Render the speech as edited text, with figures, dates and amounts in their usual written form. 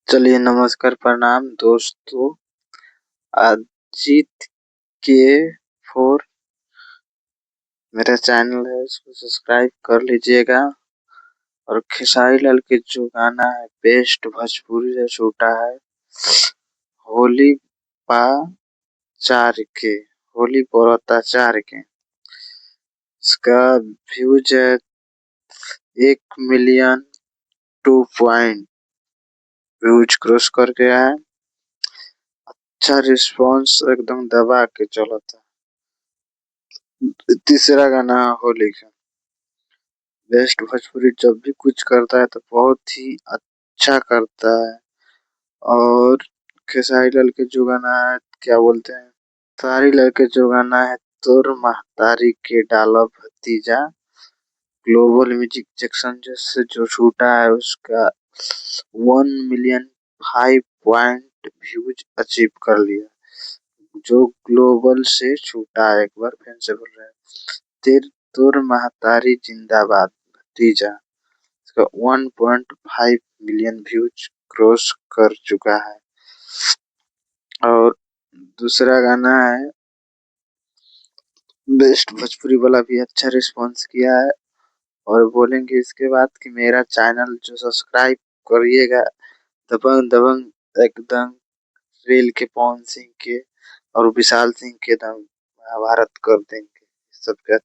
चलिए नमस्कार प्रणाम दोस्तों। अजीत के फोर मेरा चैनल है, उसको सब्सक्राइब कर लीजिएगा। और खेसारी लाल के जो गाना है बेस्ट भोजपुरी से छूटा है, होली पा चार के, होली पौरता चार के। इसका व्यूज है 1 मिलियन 2 पॉइंट व्यूज क्रॉस कर गया है। अच्छा रिस्पांस एकदम दबा के चला था। तीसरा गाना होली का बेस्ट भोजपुरी जब भी कुछ करता है तो बहुत ही अच्छा करता है। और खेसारी लाल के जो गाना है क्या बोलते हैं, खेसारी लाल के जो गाना है तोर महतारी के डाला भतीजा, ग्लोबल म्यूजिक जंक्शन जैसे जो छूटा है उसका 1 मिलियन 5 पॉइंट व्यूज अचीव कर लिया, जो ग्लोबल से छूटा है। एक बार फिर से बोल रहे हैं, तेर तोर महतारी जिंदाबाद भतीजा, इसका 1.5 मिलियन व्यूज क्रॉस कर चुका है। और दूसरा गाना है बेस्ट भोजपुरी वाला भी अच्छा रिस्पांस किया है। और बोलेंगे इसके बाद कि मेरा चैनल जो सब्सक्राइब करिएगा, दबंग दबंग एकदम रेल के पवन सिंह के और विशाल सिंह के दम महाभारत कर देंगे सबका।